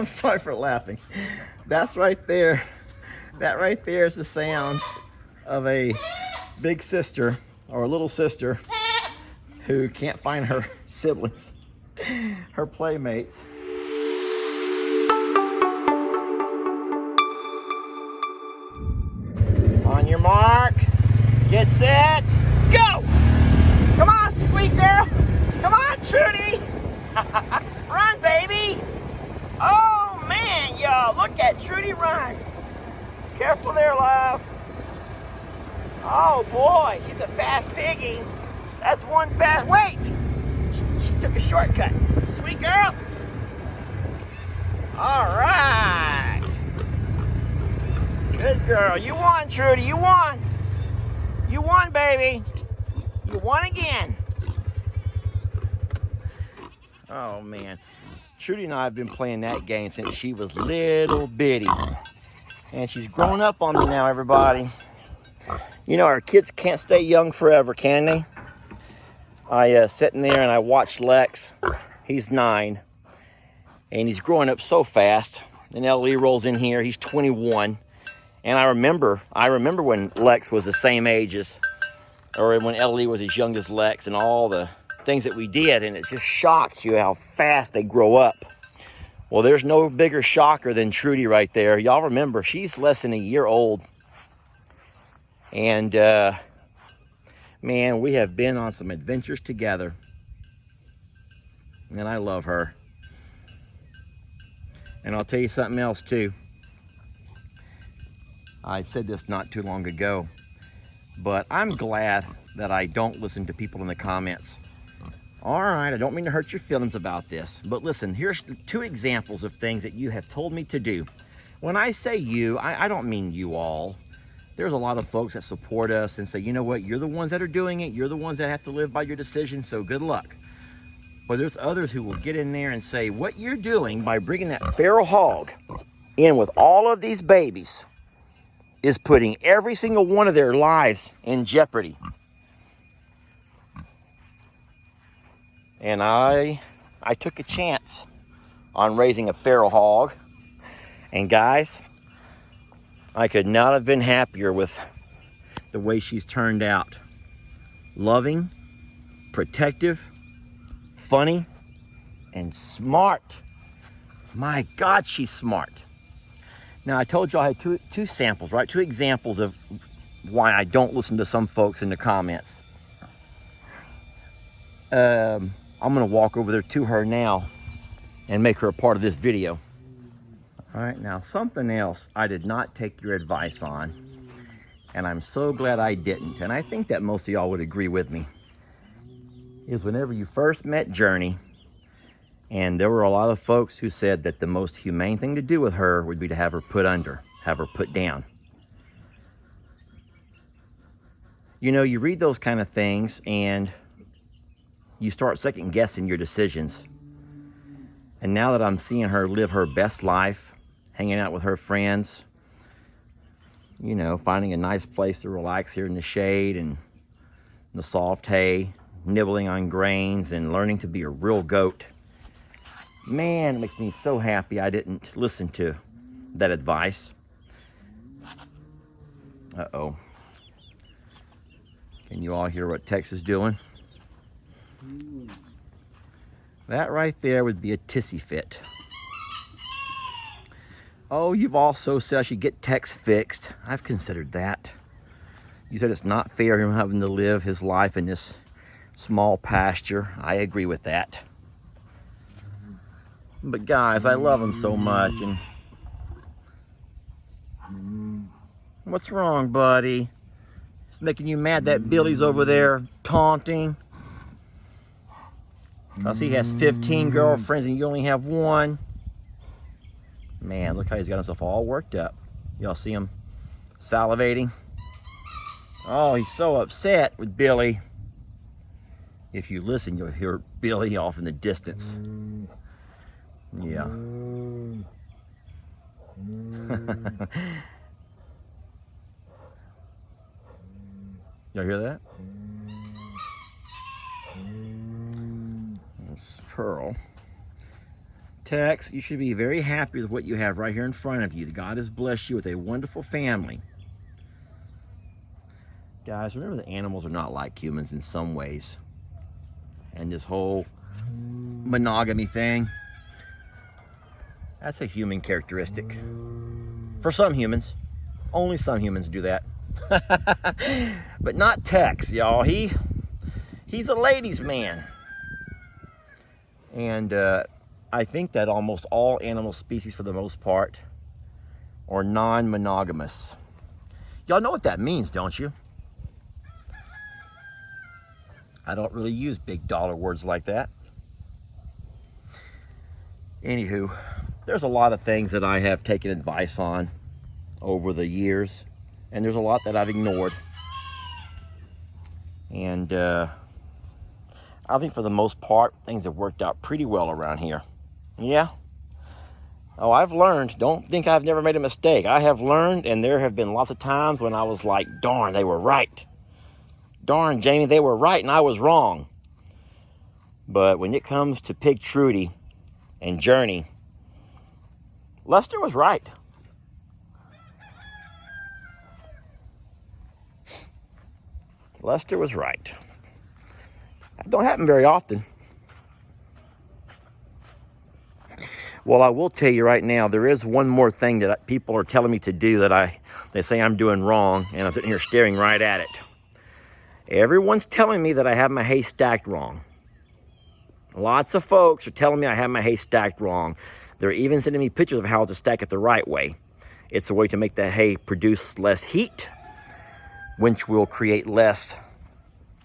sorry for laughing. That's right there. That right there is the sound of a big sister or a little sister who can't find her siblings, her playmates. On your mark, get set, go! Come on, sweet girl. Come on, Trudy. Run, baby. Oh, man, y'all. Look at Trudy run. Careful there, love. Oh, boy. She's a fast piggy. That's one fast... Wait. She took a shortcut. Sweet girl. All right. Good girl. You won, Trudy. You won. You won, baby. You won again. Oh, man. Trudy and I have been playing that game since she was little bitty. And she's grown up on me now, everybody. You know, our kids can't stay young forever, can they? I sitting there and I watched Lex. He's 9. And he's growing up so fast. And Ellie rolls in here. He's 21. And I remember when Lex was the same age as, or when Ellie was as young as Lex, and all the things that we did, and it just shocks you how fast they grow up. Well, there's no bigger shocker than Trudy right there. Y'all remember, she's less than a year old. And, man, we have been on some adventures together. And I love her. And I'll tell you something else, too. I said this not too long ago, but I'm glad that I don't listen to people in the comments. All right, I don't mean to hurt your feelings about this, but listen, here's 2 examples of things that you have told me to do. When I say you, I don't mean you all. There's a lot of folks that support us and say, you know what, you're the ones that are doing it. You're the ones that have to live by your decision, so good luck. But there's others who will get in there and say, what you're doing by bringing that feral hog in with all of these babies is putting every single one of their lives in jeopardy. And I took a chance on raising a feral hog. And guys, I could not have been happier with the way she's turned out. Loving, protective, funny, and smart. My God, she's smart. Now, I told you I had two samples, right? 2 examples of why I don't listen to some folks in the comments. I'm gonna walk over there to her now and make her a part of this video. All right, now something else I did not take your advice on, and I'm so glad I didn't, and I think that most of y'all would agree with me, is whenever you first met Journey, and there were a lot of folks who said that the most humane thing to do with her would be to have her put under, have her put down. You know, you read those kind of things and you start second guessing your decisions. And now that I'm seeing her live her best life, hanging out with her friends, you know, finding a nice place to relax here in the shade and the soft hay, nibbling on grains and learning to be a real goat. Man, it makes me so happy I didn't listen to that advice. Uh-oh. Can you all hear what Tex is doing? That right there would be a tissy fit. Oh, you've also said I should get Tex fixed. I've considered that. You said it's not fair him having to live his life in this small pasture. I agree with that. But guys, I love him so much. And what's wrong, buddy? It's making you mad that Billy's over there taunting. Because he has 15 girlfriends and you only have 1. Man, look how he's got himself all worked up. Y'all see him salivating? Oh, he's so upset with Billy. If you listen, you'll hear Billy off in the distance. Yeah. Y'all hear that? It's Pearl Tex, you should be very happy with what you have right here in front of you. God has blessed you with a wonderful family. Guys, remember that animals are not like humans in some ways. And this whole monogamy thing, that's a human characteristic. For some humans. Only some humans do that. But not Tex, y'all. He's a ladies' man. And I think that almost all animal species, for the most part, are non-monogamous. Y'all know what that means, don't you? I don't really use big dollar words like that. Anywho, there's a lot of things that I have taken advice on over the years, and there's a lot that I've ignored. And I think for the most part, things have worked out pretty well around here. Yeah. Oh, I've learned. Don't think I've never made a mistake. I have learned, and there have been lots of times when I was like, darn, they were right. Darn, Jamie, they were right and I was wrong. But when it comes to Pig Trudy and Journey, Lester was right. Lester was right. That don't happen very often. Well, I will tell you right now, there is one more thing that people are telling me to do that they say I'm doing wrong, and I'm sitting here staring right at it. Everyone's telling me that I have my hay stacked wrong. Lots of folks are telling me I have my hay stacked wrong. They're even sending me pictures of how to stack it the right way. It's a way to make the hay produce less heat, which will create less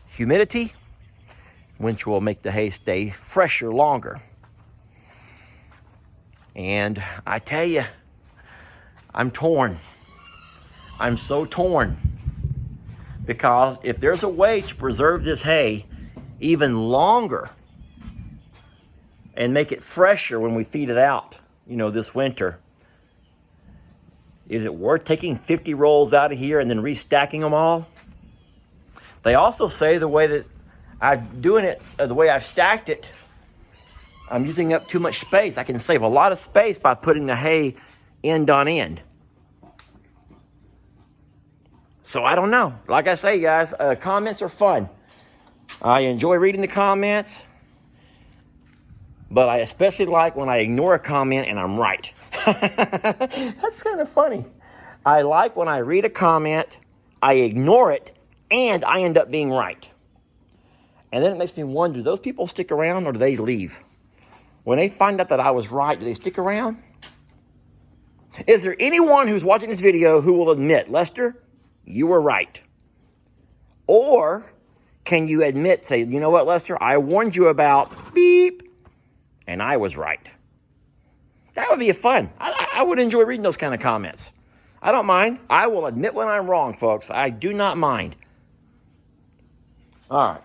humidity, which will make the hay stay fresher longer. And I tell you, I'm torn. I'm so torn. Because if there's a way to preserve this hay even longer and make it fresher when we feed it out, this winter, is it worth taking 50 rolls out of here and then restacking them all? They also say the way that I'm doing it, the way I've stacked it, I'm using up too much space. I can save a lot of space by putting the hay end on end. So I don't know. Like I say, guys, comments are fun. I enjoy reading the comments, but I especially like when I ignore a comment and I'm right. That's kind of funny. I like when I read a comment, I ignore it, and I end up being right. And then it makes me wonder, do those people stick around or do they leave? When they find out that I was right, do they stick around? Is there anyone who's watching this video who will admit, Lester, you were right? Or can you admit, say, you know what, Lester, I warned you about beep, and I was right? That would be fun. I would enjoy reading those kind of comments. I don't mind. I will admit when I'm wrong, folks. I do not mind. All right.